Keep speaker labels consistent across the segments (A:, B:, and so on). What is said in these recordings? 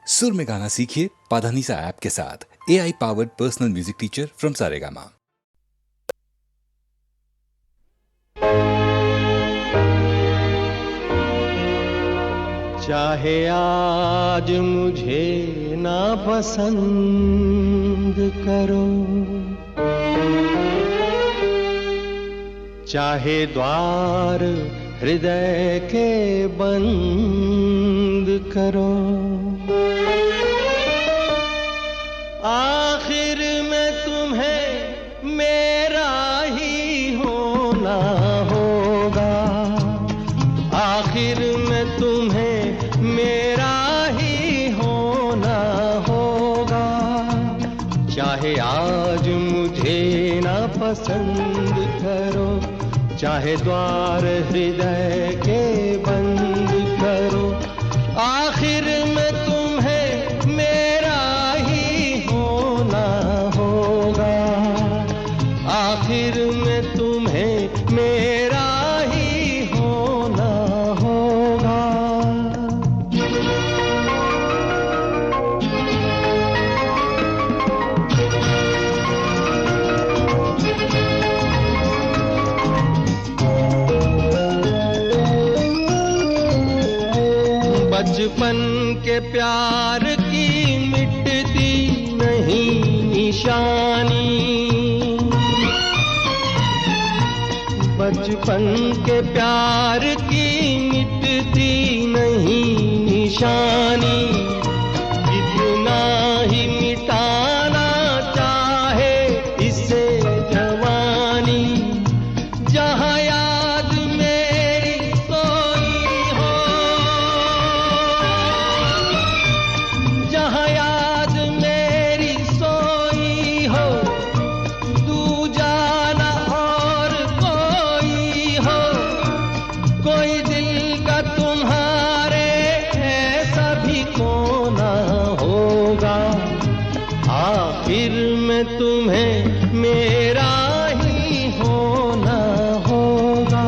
A: सुर में गाना सीखिए पाधानीसा ऐप के साथ। AI powered personal music teacher from Saregama.
B: चाहे आज मुझे ना पसंद करो, चाहे द्वार हृदय के बंद करो, आखिर में तुम्हें मेरा ही होना होगा, आखिर में तुम्हें मेरा ही होना होगा। चाहे आज मुझे ना पसंद करो, चाहे द्वार हृदय के बंद करो, आखिर में तुम्हें मेरा ही होना होगा, आखिर में तुम्हें मेरा ही होना होगा। बचपन के प्यार की मिटती नहीं निशानी, बचपन के प्यार की मिटती नहीं निशानी, कितना ही मिटाना चाहे इसे जवानी, जहाँ याद मेरी सोई हो, जहाँ याद मेरी सोई हो, तू जाना और कोई हो, कोई दिल का तुम्हारे ऐसा भी कोना होगा, आखिर में तुम्हें मेरा ही होना होगा।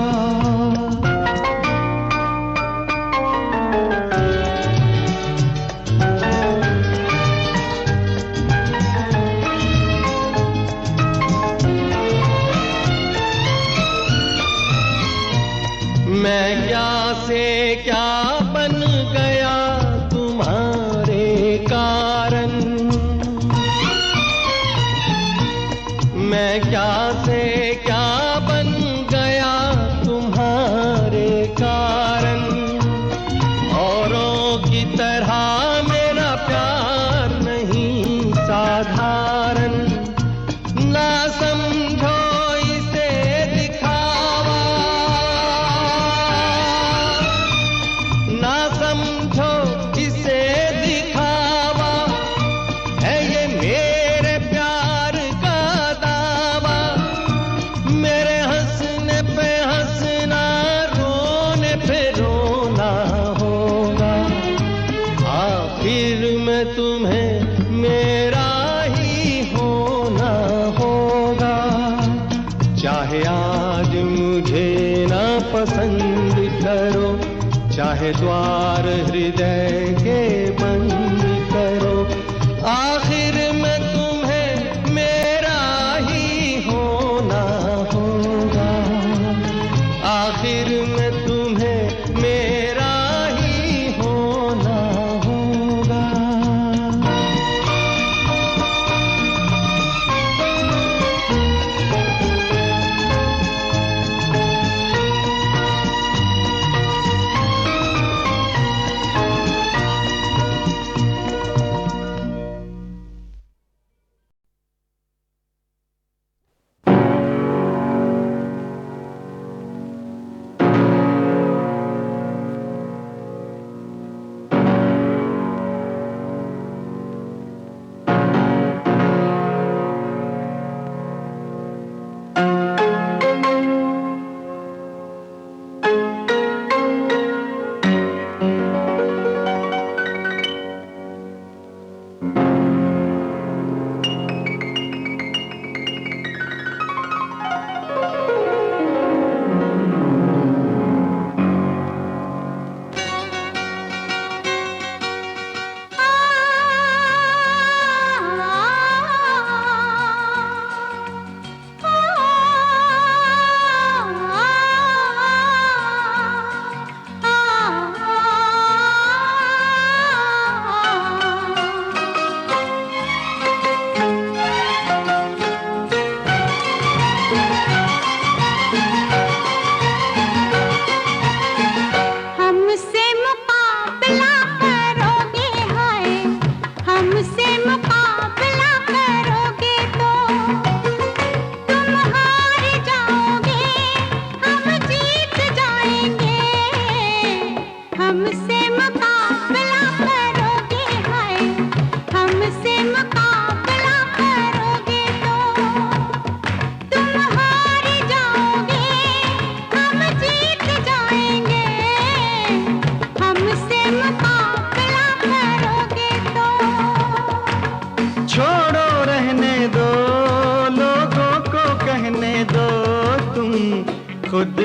B: मैं क्या से क्या बन गया तुम्हारे कारण, मैं क्या से क्या बन गया तुम्हारे कारण, औरों की तरह मेरा प्यार नहीं साधारण, ना समझो इसे दिखावा, ना समझो इसे दिखावा, है ये मेरे प्यार का दावा, मेरे हंसने पे हंसना, रोने पे रोना होगा, आखिर में तुम्हें मेरा ही होना होगा। चाहे आज मुझे ना पसंद करो, चाहे द्वार हृदय के बंद करो, आखिर में तुम्हें मेरा ही होना होगा, आखिर में तुम्हें मेरा ही होना होगा।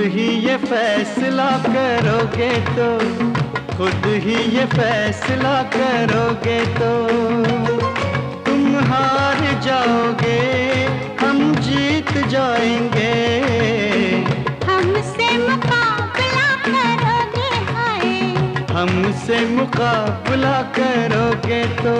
B: ही ये फैसला करोगे तो, खुद ही ये फैसला करोगे तो तुम हार जाओगे, हम जीत जाएंगे।
C: हमसे मुकाबला करोगे हाय,
B: हमसे मुकाबला करोगे तो।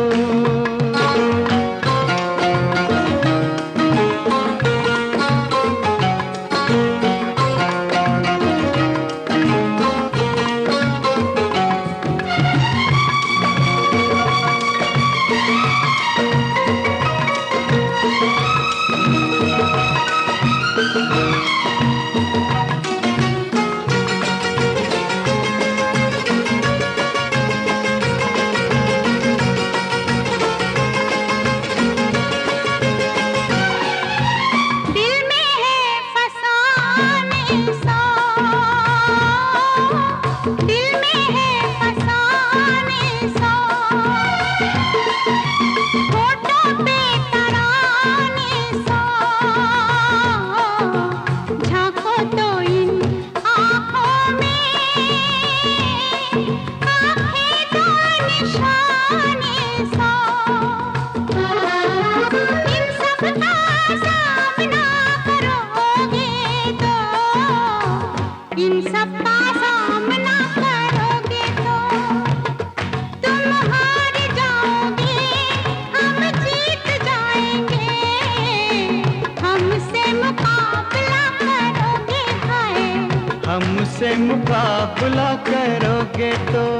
C: इन सब का सामना करोगे तो तुम हार जाओगे, हम जीत जाएंगे। हमसे मुकाबला करोगे हाय,
B: हमसे मुकाबला करोगे तो।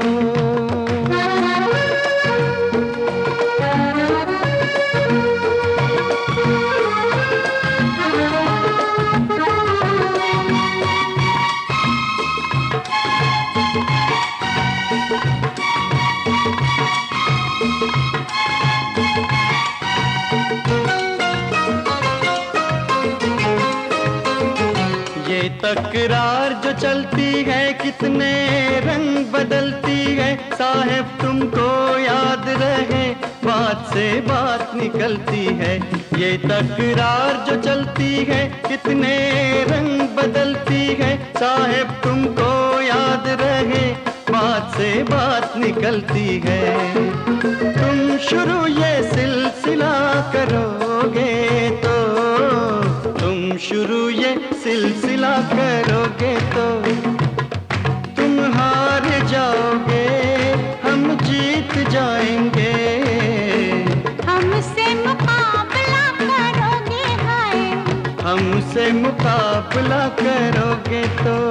B: ये तकरार जो चलती है कितने रंग बदलती है, साहब तुमको याद रहे बात से बात निकलती है। ये तकरार जो चलती है कितने रंग बदलती है, साहब तुमको याद रहे बात से बात निकलती है। तुम शुरू ये सिलसिला करोगे तो, तुम शुरू ये सिलसिला करोगे तो तुम हार जाओगे, हम जीत जाएंगे।
C: हमसे मुकाबला करोगे हाय,
B: हमसे मुकाबला करोगे तो।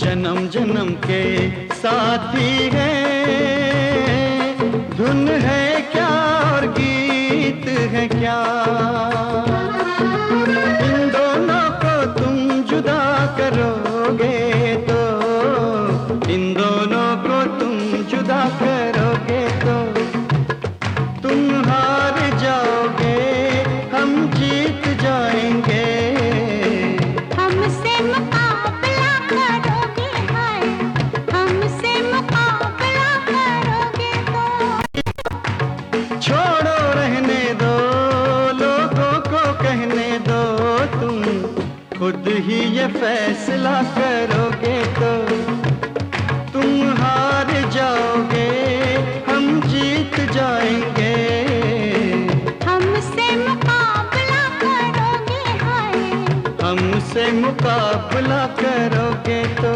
B: जन्म जन्म के साथी हैं, धुन है क्या और गीत है क्या, इन दोनों को तुम जुदा करोगे तो, इन दोनों को तुम जुदा करोगे तो तुम हार जाओगे, हम जीत जाएंगे।
C: हमसे मुकाबला करोगे हाय, हमसे मुकाबला करोगे तो।
B: छोड़ो रहने दो, लोगों को कहने दो, तुम खुद ही ये फैसला करोगे तो तुम हार जाओगे, हम जीत जाएंगे।
C: हमसे मुकाबला करोगे हाय,
B: मुकाबला करोगे तो।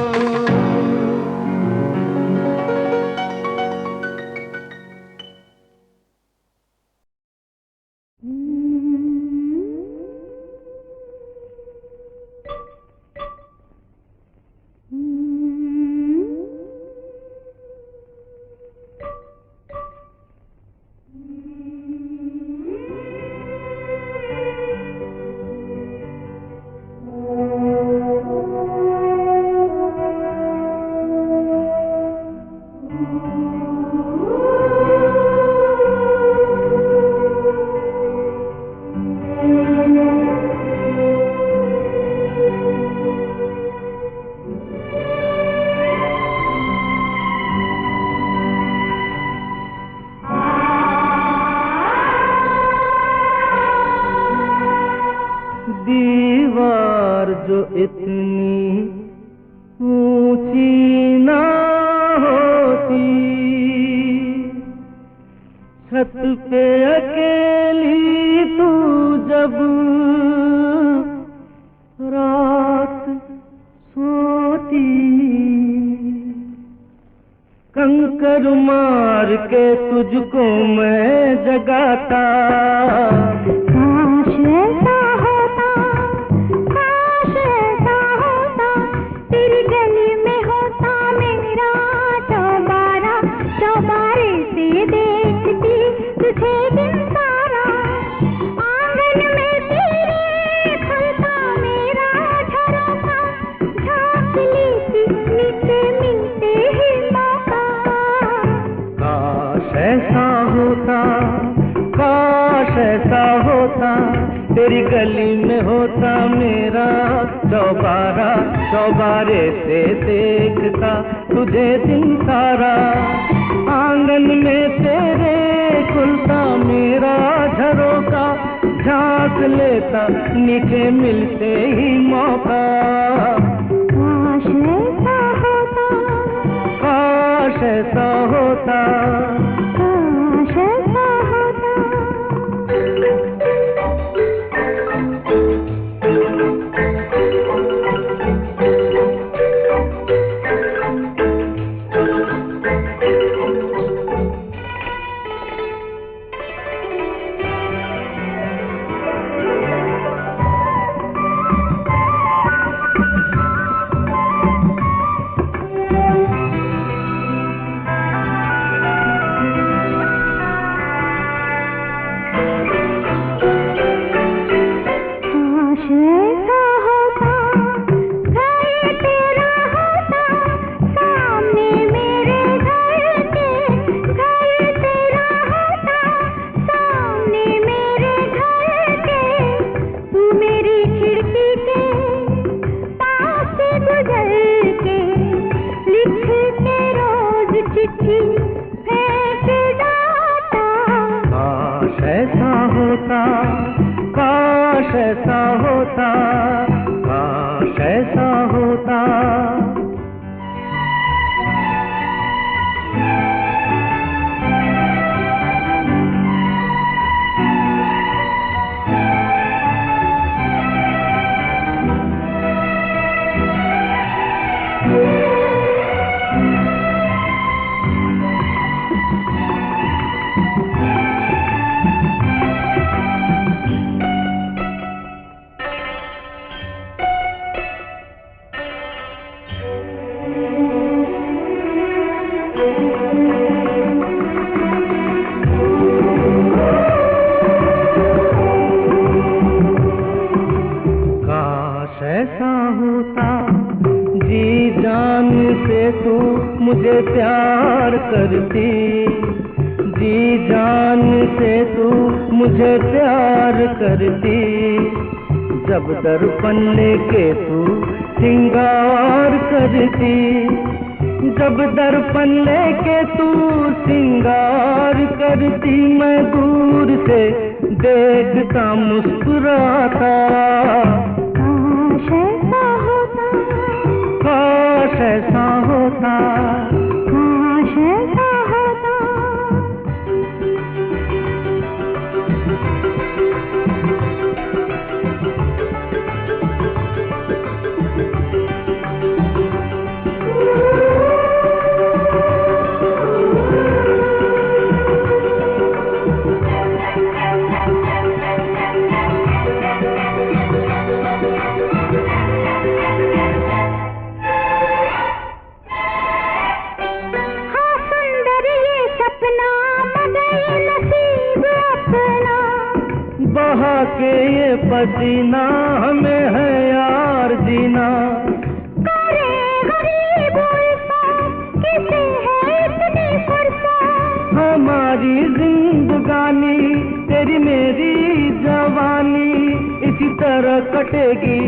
D: दीवार जो इतनी ऊंची ना होती, छत पे अकेली तू जब रात सोती, कंकर मार के तुझको मैं जगाता।
C: काश ऐसा होता, काश ऐसा होता, तेरी गली में होता मेरा चौबारा, चौबारे से देखती तुझे दिन सारा, आंगन में तेरे खुलता मेरा झरोखा, झांक लेती नीचे मिलते ही मौका।
D: काश ऐसा होता, काश ऐसा होता, तेरी गली में होता मेरा चौबारा, चौबारे से देखता तुझे दिन सारा, आंगन में तेरे खुलता मेरा झरोखा, झांक लेता नीचे मिलते ही मौका।
C: काश ऐसा होता,
D: काश ऐसा होता,
C: काश ऐसा होता। काश ऐसा होता, घर तेरा होता, सामने मेरे घर के, घर तेरा होता, सामने मेरे घर के, तू मेरी खिड़की के पास से गुजर के, लिख के रोज चिट्ठी फेंक डाटा।
D: काश ऐसा होता, काश ऐसा होता, काश ऐसा होता। काश ऐसा होता, जी जान से तू मुझे प्यार करती, जी जान से तू मुझे प्यार करती, जब दर्पण लेके तू सिंगार करती, जब दर्पण लेके तू सिंगार करती, मैं दूर से देखता मुस्कुराता।
C: काश ऐसा होता,
D: काश ऐसा होता,
C: काश ऐसा होता।
D: के ये पसीना हमें है यार जीना।
C: करे गरीब इंसान किसे है इतनी फुर्सत,
D: हमारी जिंदगानी तेरी मेरी जवानी इसी तरह कटेगी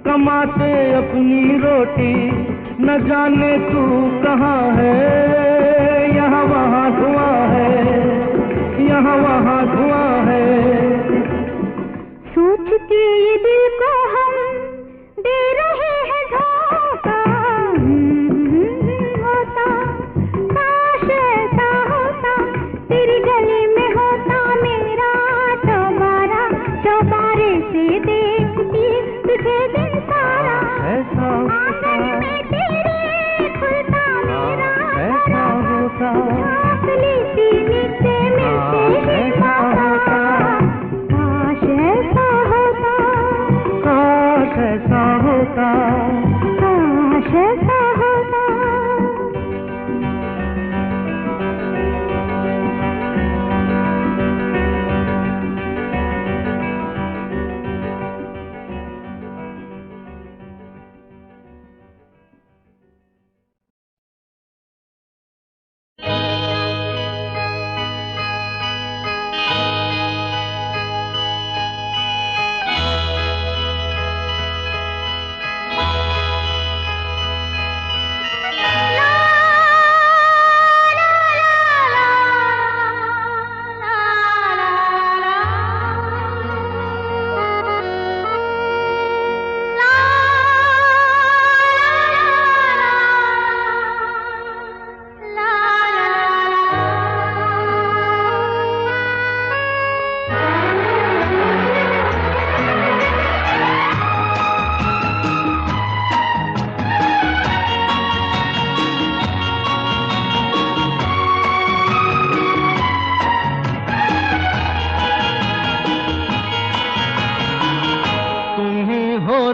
D: कमाते अपनी रोटी। न जाने तू कहाँ है, यहाँ वहाँ धुआं है, यहाँ वहाँ धुआं है।
C: सोच के ये दिल को हम दे रहे हैं धोखा। होता काश ऐसा होता, तेरी गली में होता मेरा चौबारा, चौबारे से देखती तुझे दिन सारा।
D: ऐसा होता,
C: आंगन में तेरे खुलता मेरा
D: ऐसा होता,
C: झाँक लेती नीचे मिलते ही माता। काश ऐसा होता,
D: काश ऐसा होता।
C: काश ऐसा होता।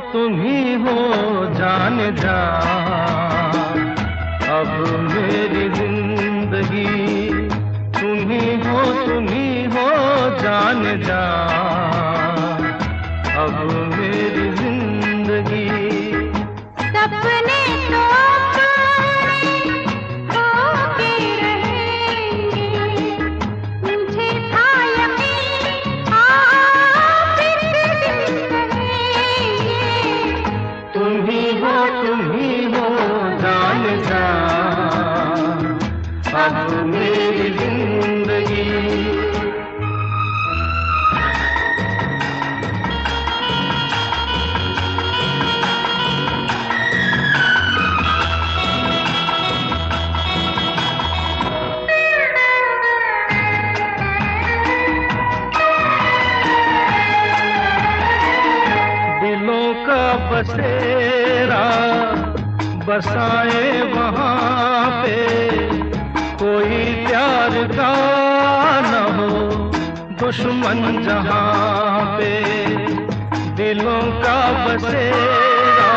D: तुम ही हो जान जा, अब मेरी जिंदगी तुम ही हो जान जा, अब मेरी जिंदगी।
C: सपने तो होके रहेंगे, मुझे था यकीन आप इस दिन रहेंगे।
D: तुम ही हो जान जा, अब मेरी जिंदगी। दिलों का बसेरा बसाए वहाँ पे, कोई प्यार का न हो दुश्मन जहाँ पे। दिलों का बसेरा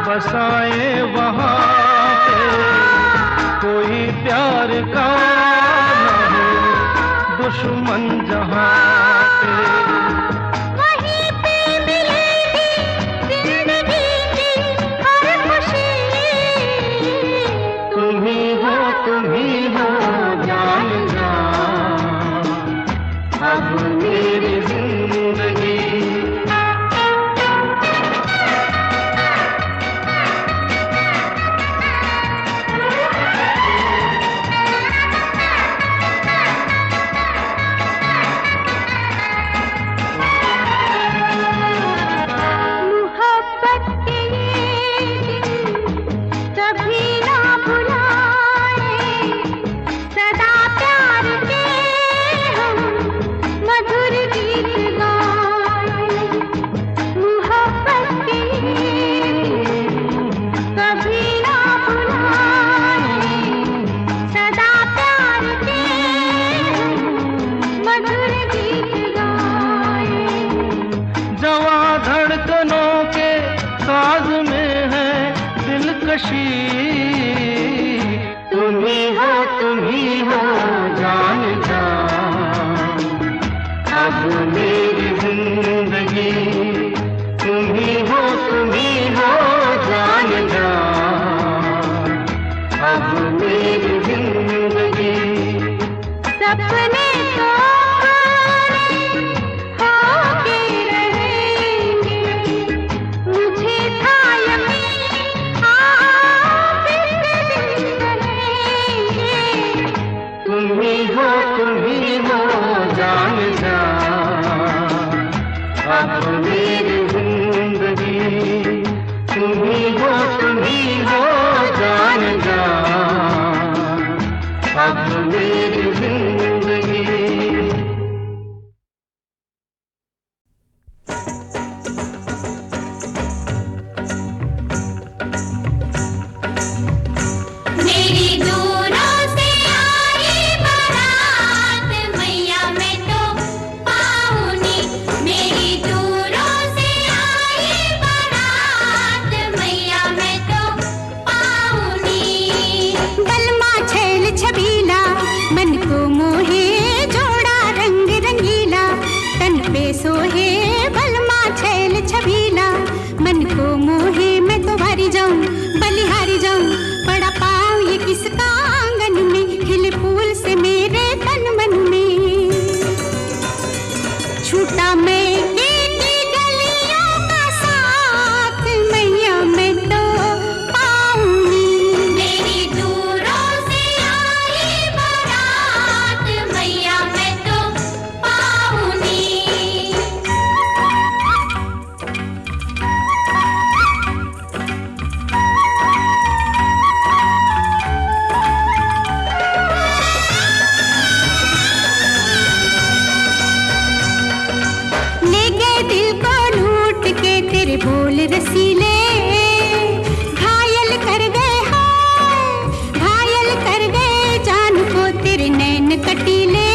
D: बसाए वहाँ पे, कोई प्यार का न हो दुश्मन जहाँ पे।
C: वहीं पे मिलेगी जिंदगी की हर खुशी।
D: तुम ही हो जान जा, अब मेरी जिंदगी।
C: मोहब्बत के ये दिन कभी ना भुलाए, सदा प्यार के हम मधुर गीत गाए। मोहब्बत के ये दिन कभी ना भुलाए, सदा प्यार के हम मधुर गीत गाए।
D: जवां धड़कनों के साज में है दिलकशी। तुम ही हो जान जा, अब मेरी मेरी जिंदगी।
C: सपने तो होके रहेंगे, मुझे था यकीन आप एक दिन कहेंगे।
D: तुम ही हो जान जा, अब मेरी जिंदगी। तुम ही हो जान जा, अब मेरी जिंदगी।
C: मेरी दूरों से आई बारात, मैया मैं तो पाऊनी। मेरी दूरों से आई बारात, मैया मैं तो पाऊनी। बलमा छैल छबीला, मन को मोहे जोड़ा रंग रंगीला। तन पे सोहे बलमा छैल छबीला, मन को मोहे मैं तो हारी जाऊं, बलिहारी जाऊं। बड़ा पाऊं ये किसका आंगन में, खिले फूल से मेरे तन मन में। छूटा मैं गीती गलियों का साथ, मैया मैं तो पाऊंगी। मेरी दूरों से आई बारात, मैया मैं तो पाऊंगी। ले गए दिल को लूट के तेरे बोल रसीले, घायल कर गए हाय, घायल कर गए जान को तेरे नैन कटीले।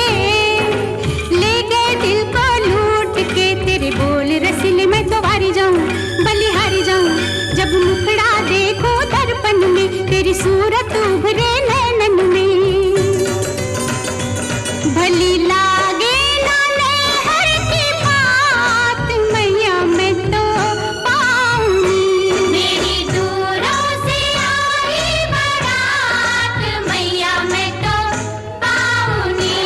C: ले गए दिल को लूट के तेरे बोल रसीले, मैं तो हारी जाऊं, बलिहारी जाऊं। जब मुखड़ा देखो दर्पण में, तेरी सूरत उभरे नैनन में। भली लागे ना नहर की बात, मैया मैं तो पाऊंगी। मेरी दूरों से आई बारात, मैया मैं तो पाऊंगी।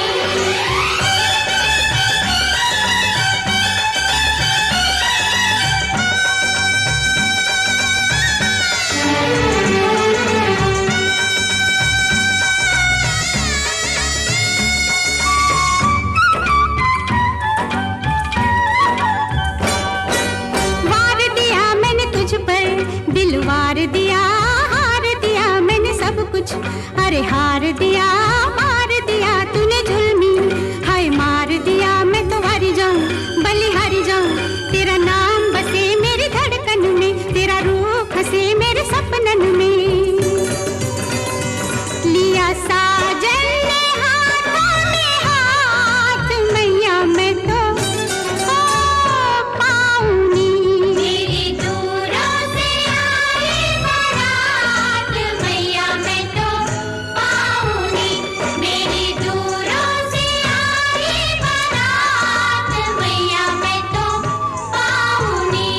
C: वार दिया मैंने तुझ पर, दिल वार दिया, हार दिया मैंने सब कुछ। अरे हार दिया, मार दिया तूने जुल्मी, हाय मार दिया। मैं तो हारी जाऊं, बलिहारी जाऊं। तेरा नाम बसे मेरी धड़कन में, तेरा रूप हंसे मेरे सपनन में। लिया साजन ने हाथों में हाथ, मैया मैं तो पाऊंगी। मेरी दूरों से आई बारात, मैया मैं तो पाऊंगी। मेरी दूरों से आई बारात, मैया मैं तो पाऊंगी।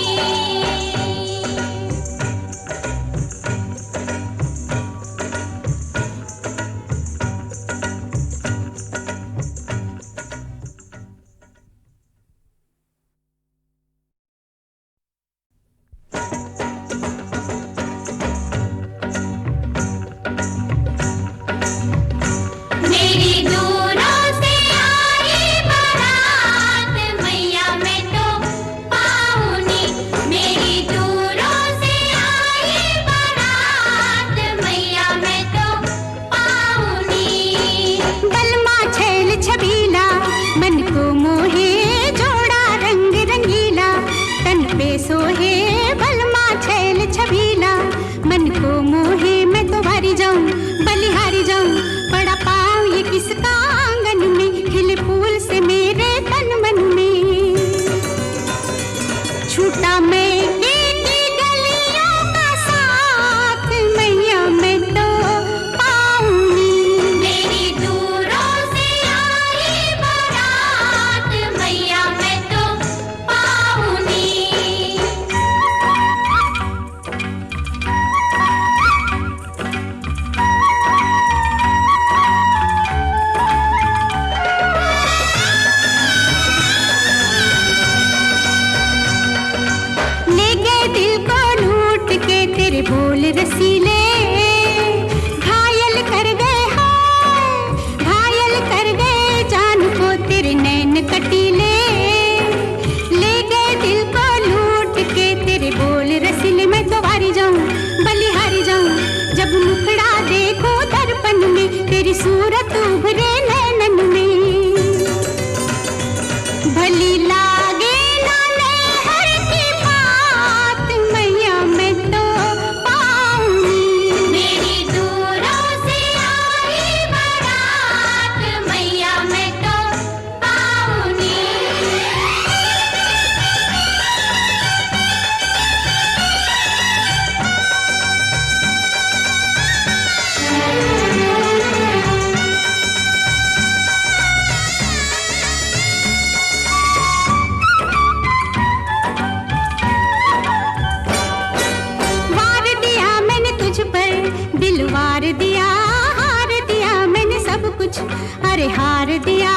C: अरे हार दिया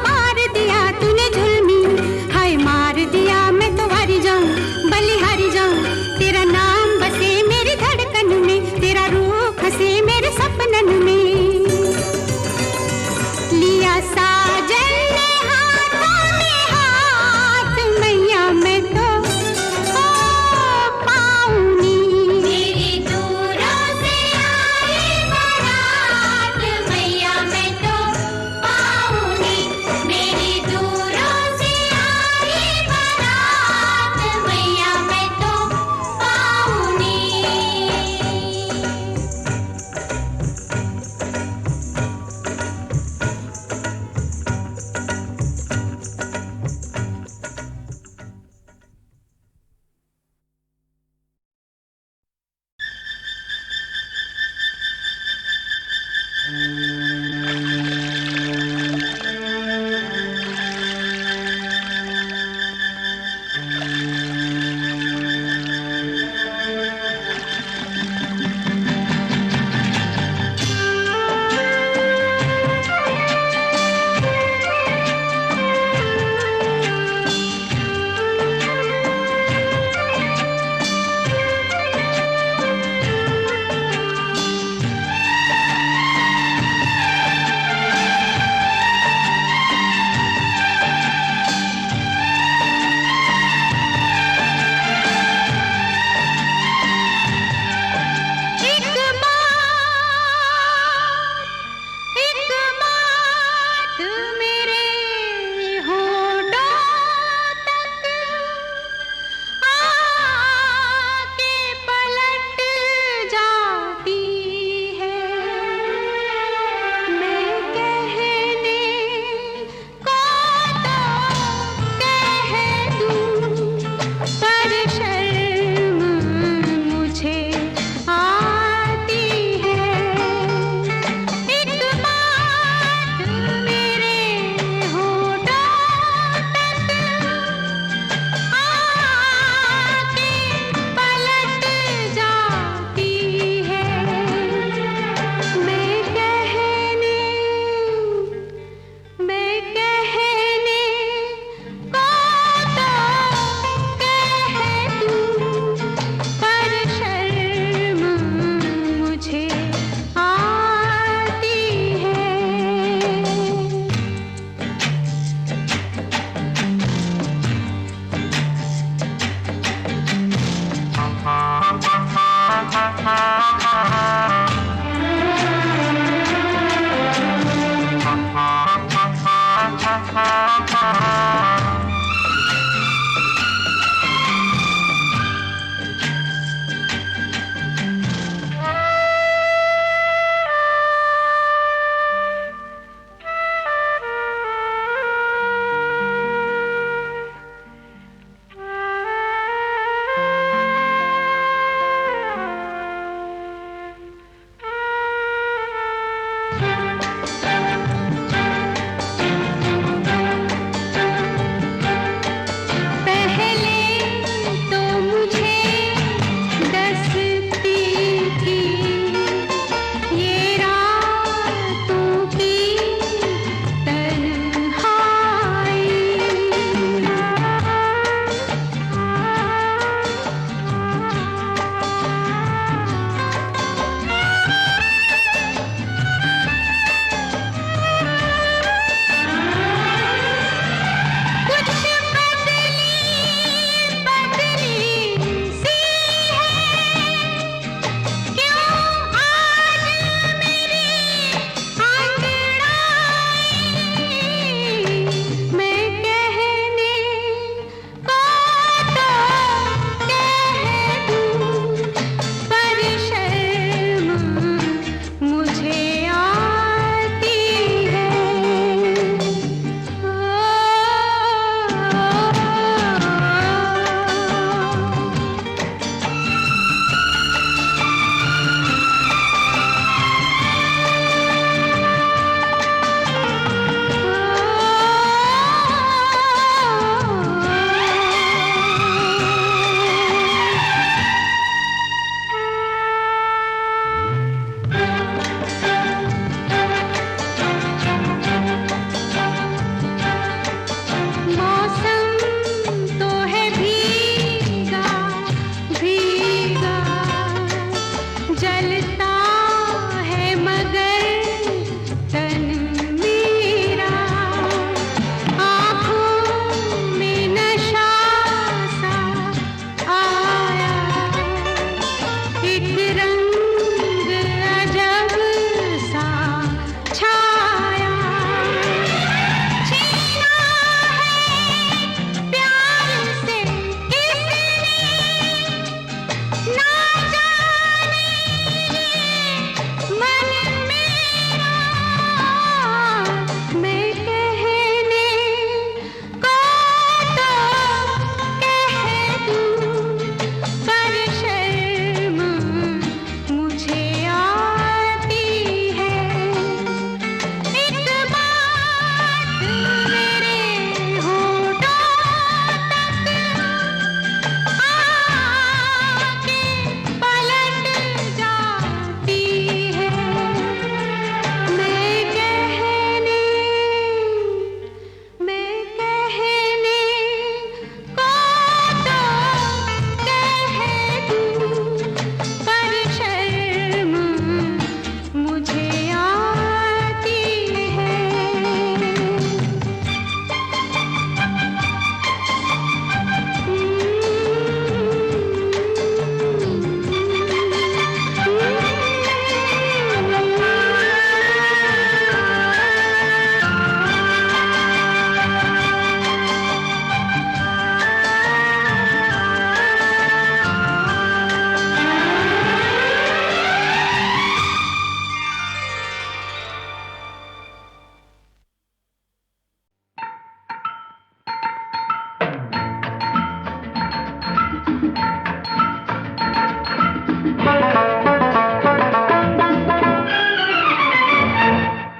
C: मार दिया तूने जुल्मी, हाय मार दिया मैं तो हारी जाऊं बलिहारी जाऊं। तेरा नाम बसे मेरी धड़कन में, तेरा रूप हंसे मेरे सपनन में। लिया साजन ने हाथों में हाथ, मैया मैं तो पाऊंगी। मेरी दूरों से आई बारात, मैया मैं तो पाऊंगी।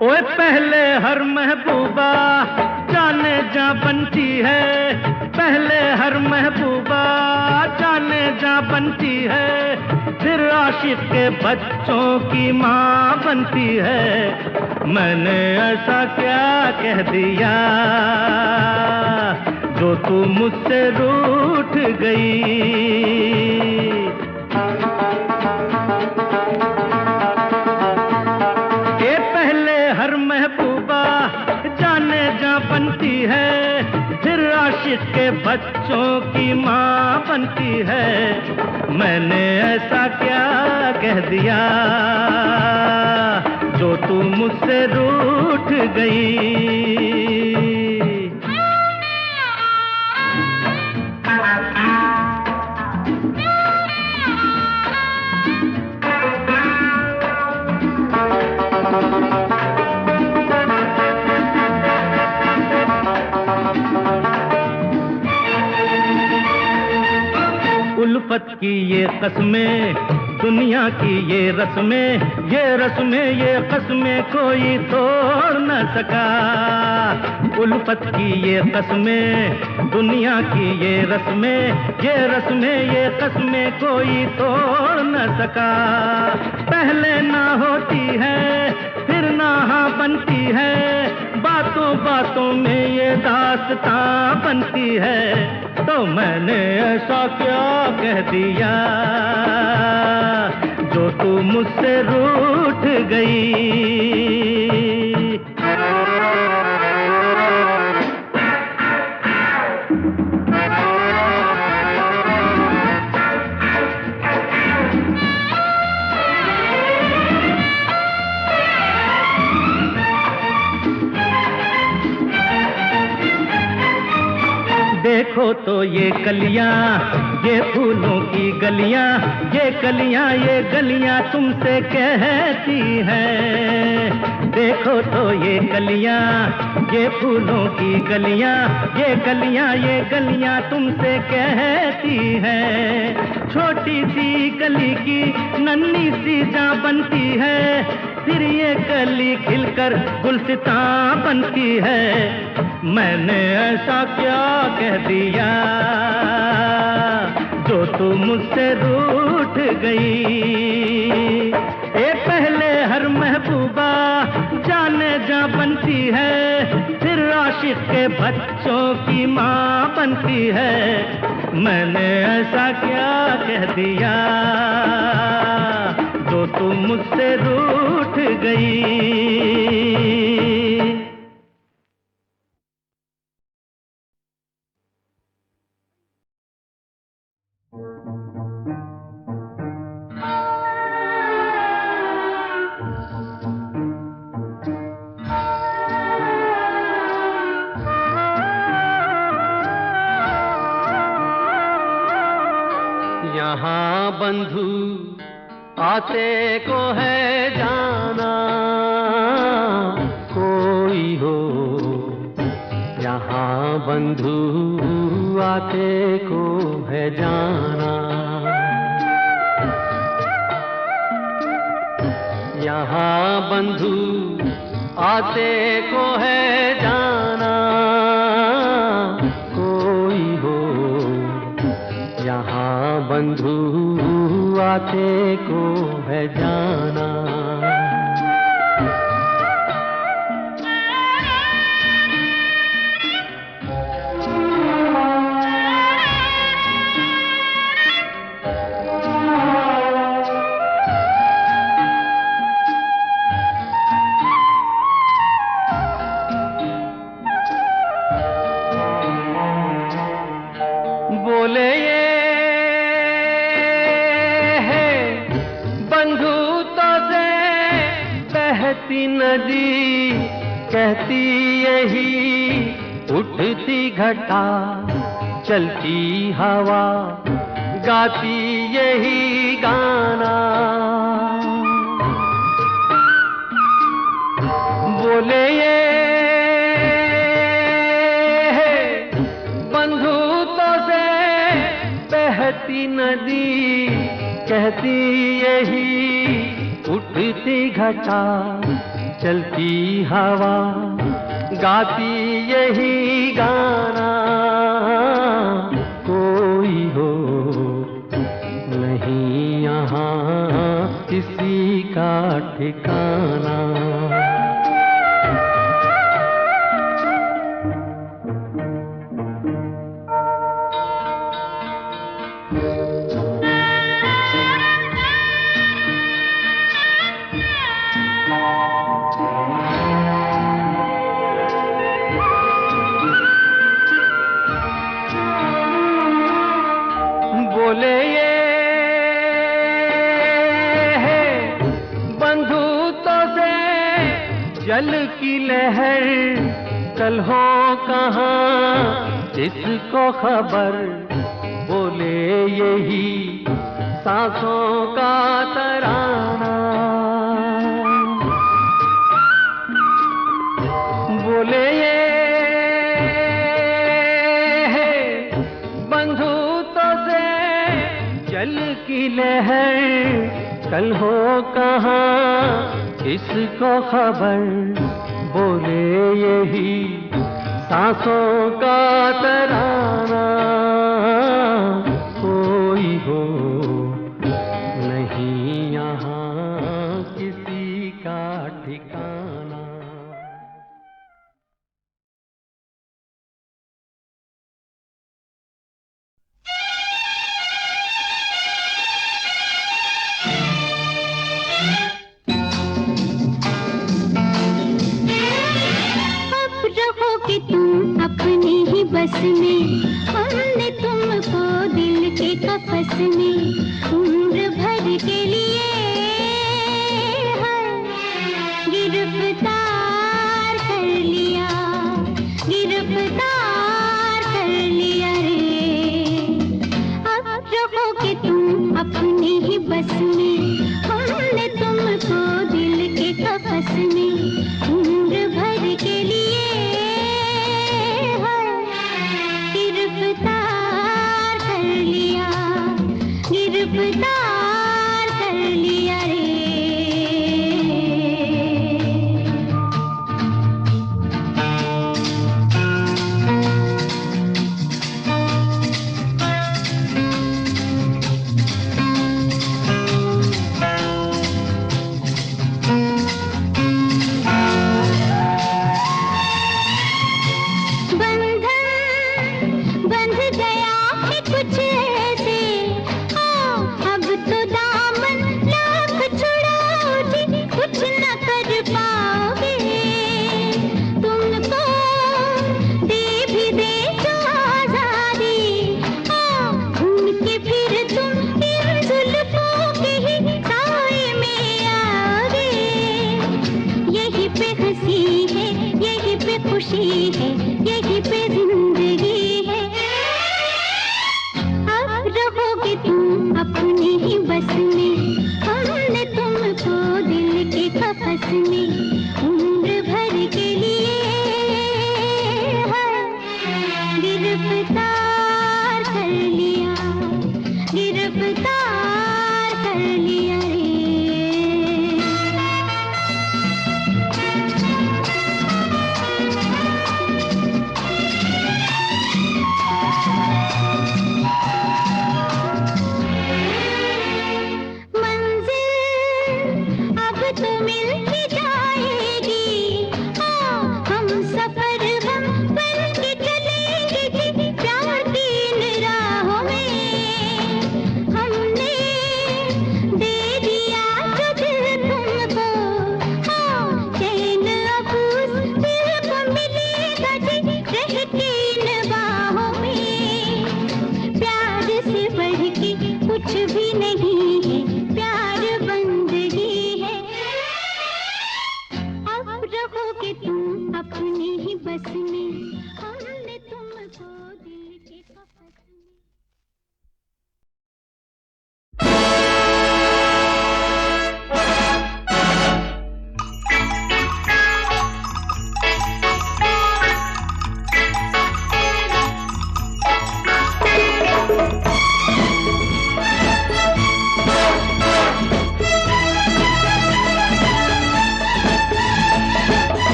D: ओए पहले हर महबूबा जाने जा बनती है, पहले हर महबूबा जाने जा बनती है, फिर आशिक के बच्चों की माँ बनती है। मैंने ऐसा क्या कह दिया जो तू मुझसे रूठ गई। ये पहले हर महबूबा जाने जा बनती है, फिर आशिक के बच्चों की माँ बनती है। मैंने ऐसा क्या कह दिया जो तू मुझसे रूठ गई। उल्फत की ये कसमें, दुनिया की ये रस्में, ये रस्में ये कसमें कोई तोड़ न सका। उल्फत की ये कसमें, दुनिया की ये रस्में, ये रस्में ये कसमें कोई तोड़ न सका। पहले ना होती है फिर ना हाँ बनती है, बातों बातों में ये दास्तां बनती है। तो मैंने ऐसा क्या कह दिया जो तू मुझसे रूठ गई। देखो तो ये कलियां, ये फूलों की गलियां, ये कलियां ये गलियां तुमसे कहती हैं। देखो तो ये कलियां, ये फूलों की गलियां, ये कलियां ये गलियां तुमसे कहती हैं। छोटी सी कली की नन्ही सी जा बनती है, फिर ये कली खिलकर गुलसितां बनती है। मैंने ऐसा क्या कह दिया जो तू मुझसे रूठ गई। ये पहले हर महबूबा जाने जा बनती है, फिर आशिक के बच्चों की माँ बनती है। मैंने ऐसा क्या कह दिया जो तू मुझसे रूठ गई। यहाँ बंधु आते को है जाना, कोई हो यहाँ बंधु आते को है जाना। यहाँ बंधु आते को है जाना, कोई हो यहाँ बंधु आते को है जाना। बोले ये है बंधुता से बहती नदी, कहती यही उठती घटा, चलती हवा गाती यही गाना। बोले ये बहती नदी, कहती यही उठती
B: गिरती घटा चलती हवा गाती यही गाना, कोई हो नहीं यहाँ किसी का ठिकाना। बोले ये है बंधुतों से जल की लहर, कल हो कहाँ इसको खबर। बोले यही सांसों का तराना, बोले ये है बंधुतों से जल की लहर, कल हो कहाँ इसको खबर। बोले यही सांसों का तराना, कोई हो नहीं यहाँ किसी का ठिकाना।
C: रहोगे तुम अपनी ही बस में, हमने तुमको दिल के कफस में उम्र भर के लिए गिरफ्तार कर लिया, गिरफ्तार कर लिया रे। अब रहोगे तुम अपनी ही बस में, हमने तुमको दिल के कफस में उम्र भर के लिए गिरफ्तार कर लिया, गिरफ्तार कर लिया रे। खुशी है, यही पे जिंदगी है। अब रहोगे तुम अपनी ही बस में, हमने तुमको दिल के कफस में उम्र भर के लिए गिरफ्तार कर लिया, गिरफ्तार कर लिया रे। कुछ भी नहीं है, प्यार बंदगी है। अब रहोगे तुम अपनी ही बस में, हमने तुमको दिल के कफस में।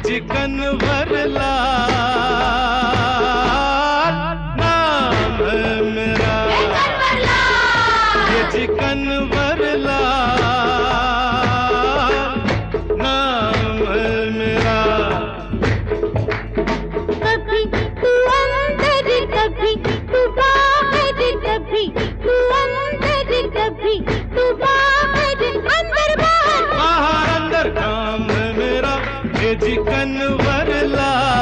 B: चिकन वरलाल नाम है मेरा, ये चिकन वरलाल नाम है मेरा।
C: कभी तू अंदर कभी तू बाहर, कभी तू अंदर कभी तू बाहर, अंदर बाहर
B: बाहर अंदर काम है मेरा, ये चिकन वरलाल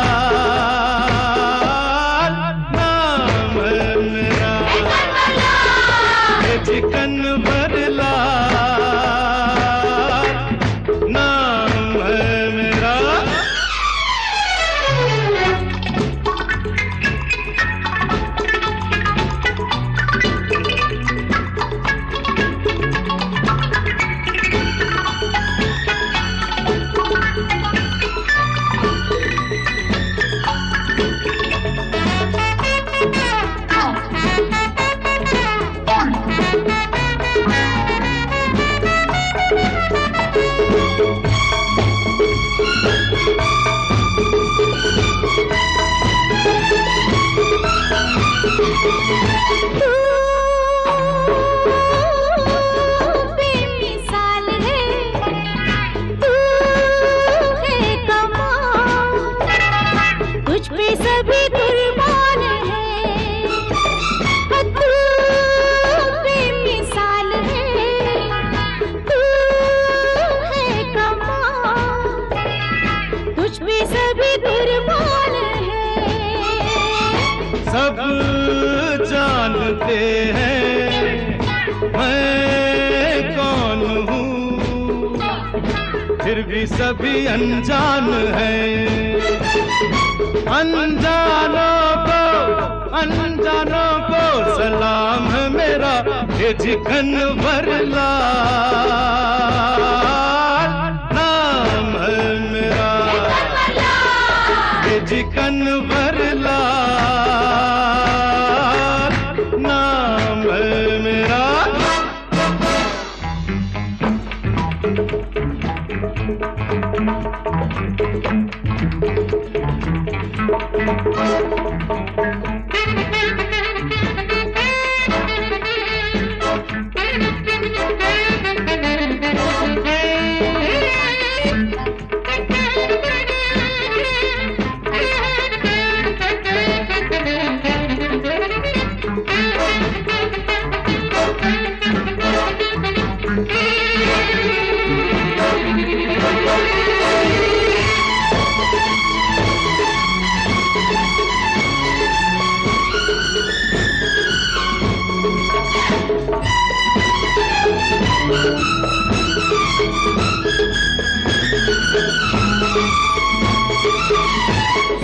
B: नाम है मेरा, ये चिकन वरलाल नाम है मेरा।
C: बेमिसाल है, तू है कमाल, तुझ पे सभी कुर्बान है। तू बेमिसाल है, तू है कमाल, तुझ पे सभी कुर्बान है।
B: सब जानते हैं मैं कौन हूँ, फिर भी सभी अनजान हैं। अनजानों को सलाम है मेरा, ये चिकन वरलाल नाम है मेरा, ये चिकन वरलाल नाम है मेरा।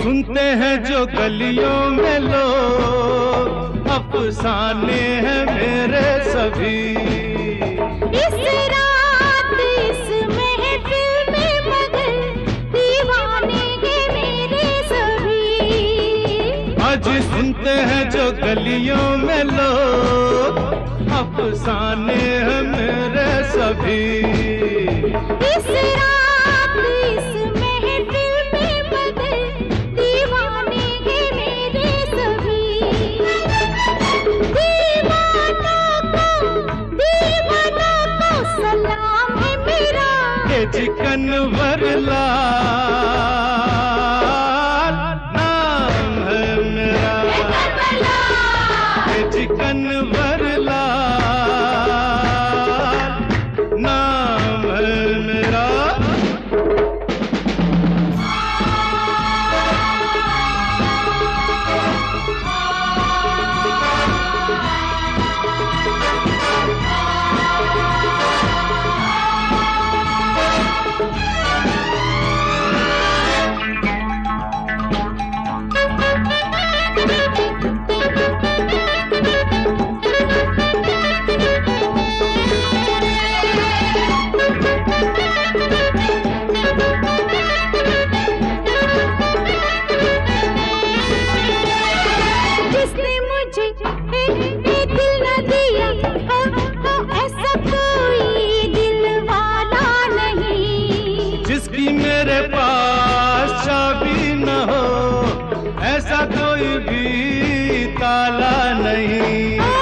B: सुनते हैं जो गलियों में लोग, अफसाने हैं मेरे सभी।
C: इस रात इस महफिल में मगर दीवाने हैं मेरे सभी।
B: आज सुनते हैं जो गलियों में लोग, अफसाने हैं मेरे सभी।
C: इस रात इस महफिल में मगर दीवाने हैं मेरे सभी। दीवानों को सलाम है मेरा,
B: ये चिकन वरलाल नाम है मेरा, ये चिकन वरलाल नाम है मेरा। पास चाबी न हो, ऐसा कोई भी ताला नहीं।